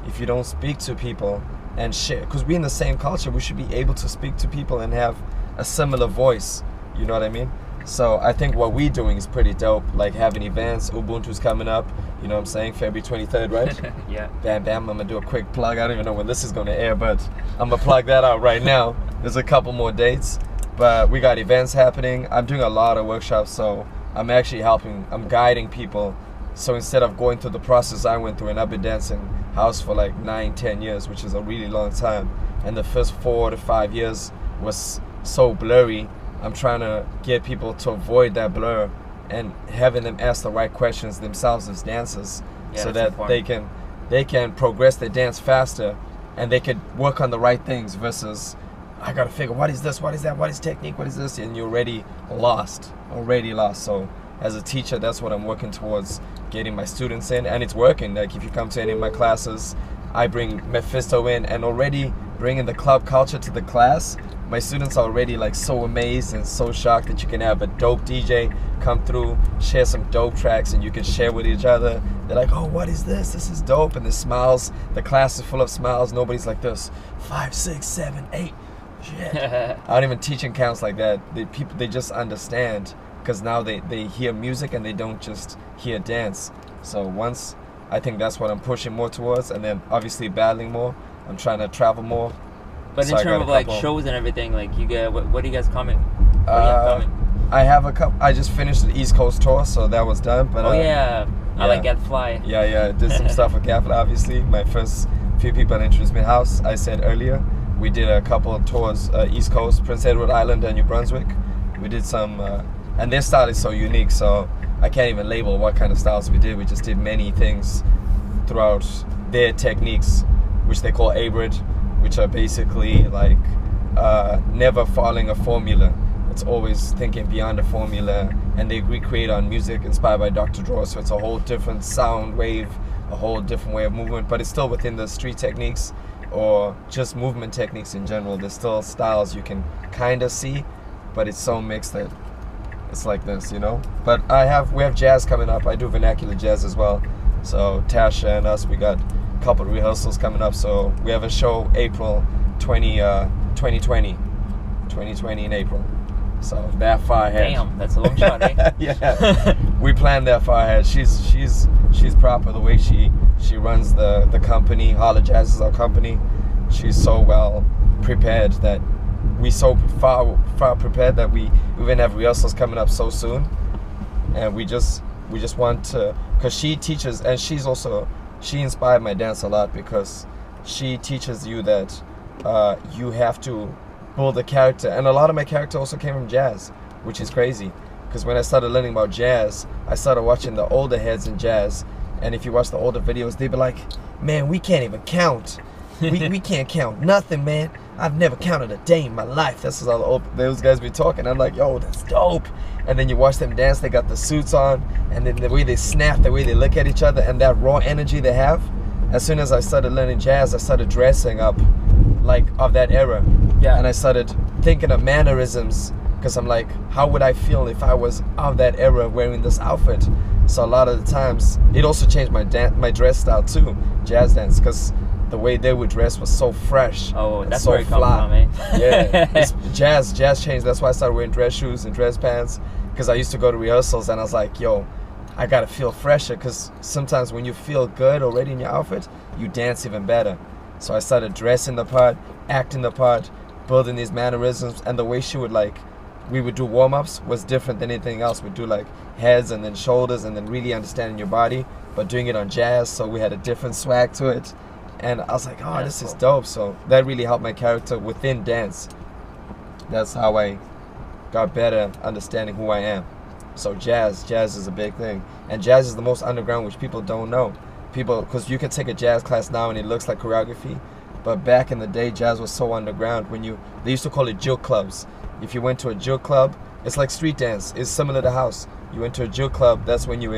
If you don't speak to people and share, because we're in the same culture, we should be able to speak to people and have a similar voice, you know what I mean? So I think what we're doing is pretty dope, like having events. Ubuntu's coming up, you know what I'm saying, February 23rd, right? Yeah. Bam, bam, I'm gonna do a quick plug. I don't even know when this is gonna air, but I'm gonna plug that out right now. There's a couple more dates, but we got events happening. I'm doing a lot of workshops, so I'm actually I'm guiding people. So instead of going through the process I went through, and I've been dancing house for like 9-10 years, which is a really long time, and the first 4 to 5 years was so blurry, I'm trying to get people to avoid that blur and having them ask the right questions themselves as dancers, so that important. they can progress their dance faster, and they could work on the right things, versus I gotta figure what is this, what is that, what is technique, what is this, and you're already lost. So as a teacher, that's what I'm working towards, getting my students in, and it's working. Like if you come to any of my classes, I bring Mephisto in, and already bringing the club culture to the class, my students are already like so amazed and so shocked that you can have a dope DJ come through, share some dope tracks, and you can share with each other. They're like, oh, what is this? This is dope. And the smiles, the class is full of smiles. Nobody's like this. 5, 6, 7, 8. shit. I don't even teach in camps like that. They just understand, because now they hear music and they don't just hear dance. So once, I think that's what I'm pushing more towards, and then obviously battling more. I'm trying to travel more. But So in terms of like shows and everything, like you get what are you guys coming? What do you have coming? I have a couple. I just finished the East Coast tour, so that was done. But I like Gadfly. Yeah, did some stuff with Gadfly. Obviously, my first few people that introduced me to house. I said earlier, we did a couple of tours, East Coast, Prince Edward Island, and New Brunswick. We did some, and their style is so unique, so I can't even label what kind of styles we did. We just did many things throughout their techniques, which they call abrid, which are basically like never following a formula. It's always thinking beyond a formula, and they recreate on music inspired by Dr. Draw, so it's a whole different sound wave, a whole different way of movement, but it's still within the street techniques or just movement techniques in general. There's still styles you can kind of see, but it's so mixed that it's like this, you know. But we have jazz coming up. I do vernacular jazz as well. So Tasha and us, we got a couple of rehearsals coming up. So we have a show April 2020 in April. So that far ahead. Damn, that's a long shot, eh? Yeah, we planned that far ahead. She's proper the way she runs the company. Holla Jazz is our company. She's so well prepared that we so far prepared that we even have rehearsals coming up so soon, and we just want to, because she teaches, and she inspired my dance a lot, because she teaches you that you have to build a character, and a lot of my character also came from jazz, which is crazy, because when I started learning about jazz, I started watching the older heads in jazz, and if you watch the older videos, they'd be like, man, we can't even count. We can't count nothing, man. I've never counted a day in my life. That's what all those guys be talking. I'm like, yo, that's dope. And then you watch them dance, they got the suits on, and then the way they snap, the way they look at each other, and that raw energy they have. As soon as I started learning jazz, I started dressing up like of that era. Yeah. And I started thinking of mannerisms, because I'm like, how would I feel if I was of that era wearing this outfit? So a lot of the times, it also changed my dress style too, jazz dance, because the way they would dress was so fresh. Oh, that's so where it comes from, eh? Yeah, jazz changed. That's why I started wearing dress shoes and dress pants, because I used to go to rehearsals and I was like, yo, I gotta feel fresher, because sometimes when you feel good already in your outfit, you dance even better. So I started dressing the part, acting the part, building these mannerisms, and the way she would we would do warm-ups was different than anything else. We'd do like heads and then shoulders and then really understanding your body, but doing it on jazz, so we had a different swag to it. And I was like, oh, this is dope. So that really helped my character within dance. That's how I got better understanding who I am. So jazz is a big thing. And jazz is the most underground, which people don't know. Because you can take a jazz class now and it looks like choreography, but back in the day, jazz was so underground. They used to call it juke clubs. If you went to a juke club, it's like street dance. It's similar to house. You went to a juke club, that's when you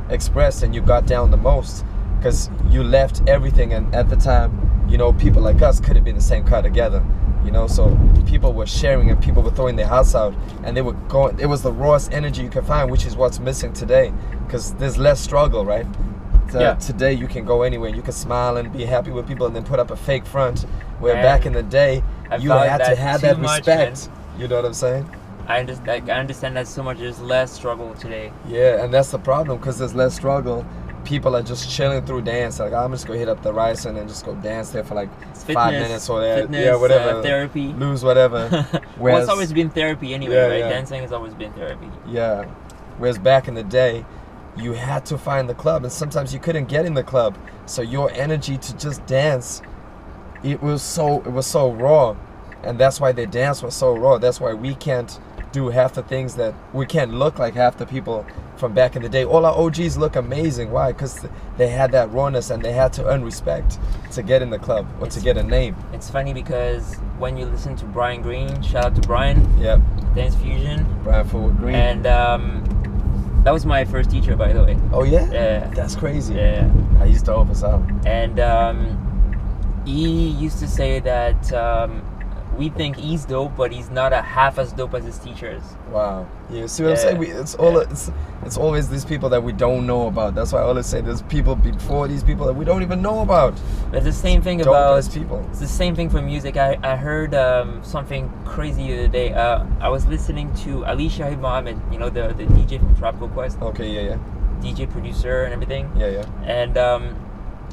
expressed and you got down the most, because you left everything. And at the time, you know, people like us could have been the same car together, you know, so people were sharing and people were throwing their hearts out, and they were going, it was the rawest energy you could find, which is what's missing today, because there's less struggle, right? Today you can go anywhere, you can smile and be happy with people and then put up a fake front, where back in the day, you had to have that respect, you know what I'm saying? I understand that so much. There's less struggle today. Yeah, and that's the problem, because there's less struggle. People are just chilling through dance. Like, I'm just gonna hit up the Ryerson and just go dance there for like 5 minutes or whatever. Therapy. Lose whatever. Well, it's always been therapy anyway, right? Yeah. Dancing has always been therapy. Yeah. Whereas back in the day, you had to find the club, and sometimes you couldn't get in the club. So your energy to just dance, it was so raw, and that's why the dance was so raw. That's why we can't do half the things that we can't look like half the people from back in the day. All our OGs look amazing. Why? Because they had that rawness and they had to earn respect to get in the club or to get a name. It's funny because when you listen to Brian Green, shout out to Brian. Yep. Dance Fusion. Brian Forward Green. And that was my first teacher, by the way. Oh yeah? Yeah. That's crazy. Yeah. I used to help us out. And he used to say that we think he's dope, but he's not a half as dope as his teachers. Wow. You see what I'm saying? It's always these people that we don't know about. That's why I always say there's people before these people that we don't even know about. It's the same thing Dope about as people. It's the same thing for music. I heard something crazy the other day. I was listening to Ali Shahid Mohammed, you know, the DJ from Tropical Quest. Okay, yeah. DJ producer and everything. Yeah. And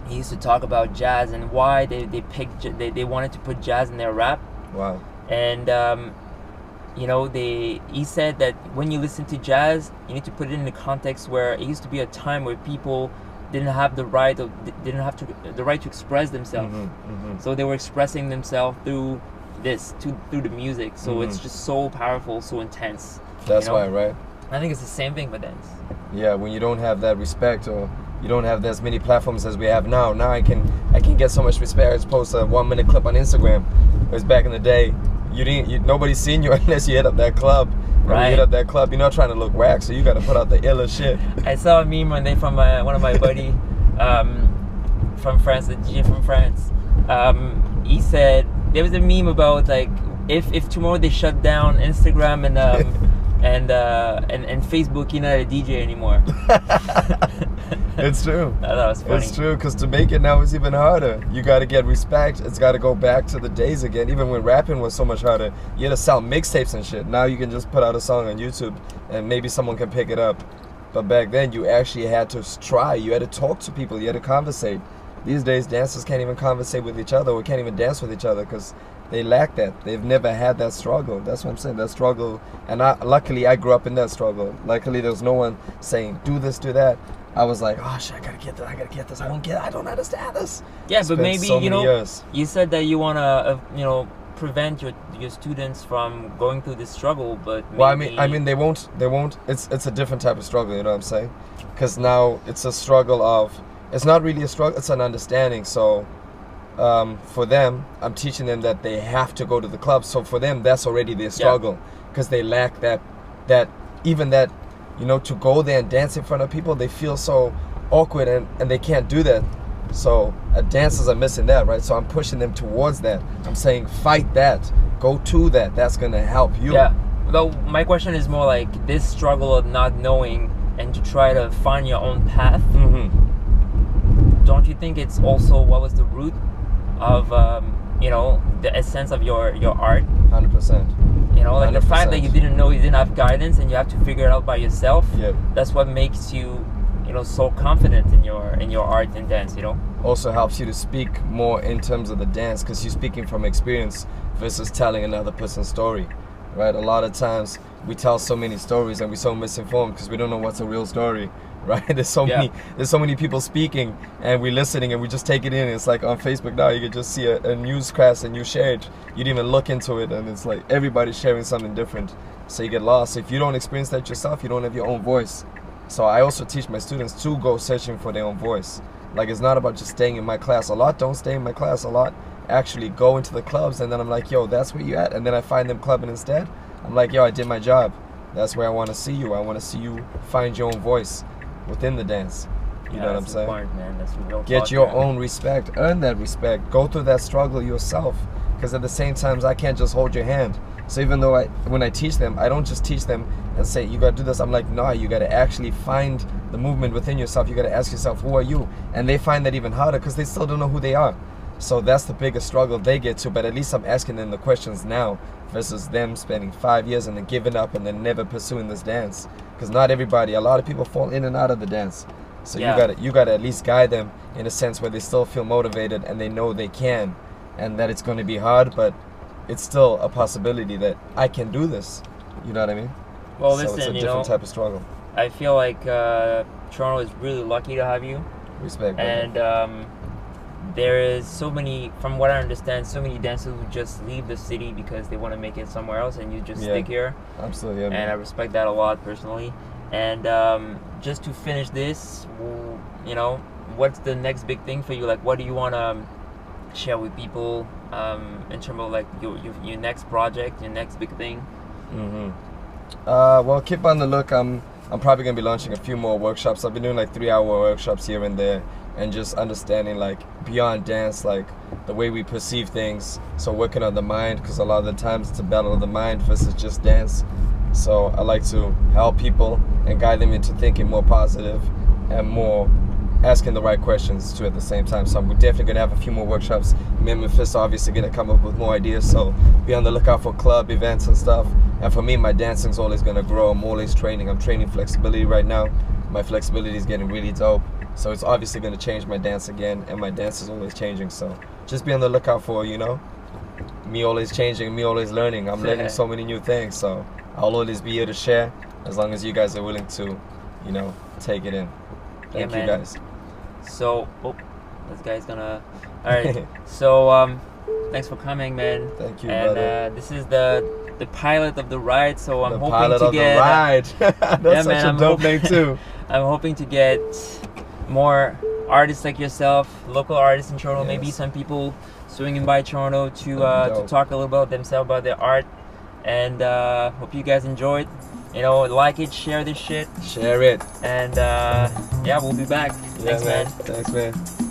he used to talk about jazz and why they wanted to put jazz in their rap. Wow. And you know, he said that when you listen to jazz, you need to put it in the context where it used to be a time where people didn't have the right to express themselves. So they were expressing themselves through through the music. So it's just so powerful, so intense. That's why, right? I think it's the same thing for dance. Yeah, when you don't have that respect, or you don't have as many platforms as we have now. Now I can get so much respect. I just post a 1-minute clip on Instagram. Whereas back in the day, nobody's seen you unless you hit up that club. Right. When you hit up that club, you're not trying to look whack, so you got to put out the illest shit. I saw a meme one day from one of my buddy from France, the DJ from France. He said there was a meme about like if tomorrow they shut down Instagram and Facebook, you're not a DJ anymore. It's true. I thought it was funny. It's true, because to make it now is even harder. You got to get respect. It's got to go back to the days again. Even when rapping was so much harder, you had to sell mixtapes and shit. Now you can just put out a song on YouTube and maybe someone can pick it up. But back then you actually had to try. You had to talk to people. You had to conversate. These days dancers can't even conversate with each other, or can't even dance with each other because they lack that. They've never had that struggle. That's what I'm saying, that struggle. And luckily I grew up in that struggle. Luckily there's no one saying do this, do that. I was like, oh shit, I gotta get this. I don't understand this. Yeah, but maybe so many years. You said that you wanna prevent your students from going through this struggle, but maybe... Well, I mean they won't. It's a different type of struggle. You know what I'm saying? Because now it's a struggle of. It's not really a struggle. It's an understanding. So. For them, I'm teaching them that they have to go to the club. So for them, that's already their struggle, because they lack that to go there and dance in front of people. They feel so awkward and they can't do that. So dancers are missing that, right? So I'm pushing them towards that. I'm saying fight that, go to that. That's gonna help you. Yeah. Though my question is more like this struggle of not knowing and to try to find your own path. Don't you think it's also what was the root of the essence of your art? 100%. Like 100%. The fact that you didn't know, you didn't have guidance, and you have to figure it out by yourself. Yep. That's what makes you so confident in your art and dance. Also helps you to speak more in terms of the dance, because you're speaking from experience versus telling another person's story, right? A lot of times we tell so many stories and we're so misinformed because we don't know what's a real story. Right? There's so many people speaking and we're listening and we just take it in. It's like on Facebook now, you can just see a newscast and you share it. You didn't even look into it, and it's like everybody's sharing something different. So you get lost. If you don't experience that yourself, you don't have your own voice. So I also teach my students to go searching for their own voice. Like, it's not about just staying in my class. A lot don't stay in my class. A lot actually go into the clubs, and then I'm like, yo, that's where you at? And then I find them clubbing instead. I'm like, yo, I did my job. That's where I want to see you. I want to see you find your own voice within the dance. You know what I'm saying? Man. That's real Get talk, your man. own respect. Earn that respect. Go through that struggle yourself. Because at the same time, I can't just hold your hand. So even though when I teach them, I don't just teach them and say, you got to do this. I'm like, nah, you got to actually find the movement within yourself. You got to ask yourself, who are you? And they find that even harder because they still don't know who they are. So that's the biggest struggle they get to. But at least I'm asking them the questions now versus them spending 5 years and then giving up and then never pursuing this dance. Because not everybody, a lot of people fall in and out of the dance. So you gotta at least guide them in a sense where they still feel motivated and they know they can, and that it's going to be hard, but it's still a possibility that I can do this. You know what I mean? Well, so listen, it's a different type of struggle. I feel like Toronto is really lucky to have you. Respect. And there is so many, from what I understand, so many dancers who just leave the city because they want to make it somewhere else, and you just stick here. Absolutely, yeah, and I respect that a lot personally. And just to finish this, what's the next big thing for you? Like, what do you want to share with people in terms of like your next project, your next big thing? Well, keep on the look. I'm probably gonna be launching a few more workshops. I've been doing like 3-hour workshops here and there. and just understanding like beyond dance, like the way we perceive things. So working on the mind, because a lot of the times it's a battle of the mind versus just dance. So I like to help people and guide them into thinking more positive and more asking the right questions too at the same time. So I'm definitely gonna have a few more workshops. Me and Mephisto obviously gonna come up with more ideas, so be on the lookout for club events and stuff. And for me, my dancing's always gonna grow. I'm always training. I'm training flexibility right now. My flexibility is getting really dope, so it's obviously gonna change my dance again, and my dance is always changing. So just be on the lookout for, you know, me always changing, me always learning. I'm learning so many new things, so I'll always be here to share as long as you guys are willing to, you know, take it in. Thank you guys. So, this guy's gonna. All right. So, thanks for coming, man. Thank you, and, brother. This is the pilot of the ride. So I'm the hoping pilot to of get. The ride. That's yeah, such man, a dope name too. I'm hoping to get more artists like yourself, local artists in Toronto. Yes. Maybe some people swinging by Toronto to talk a little about themselves, about their art. And hope you guys enjoyed. You know, like it, share this shit. Share it. And yeah, we'll be back. Thanks, man. Thanks, man.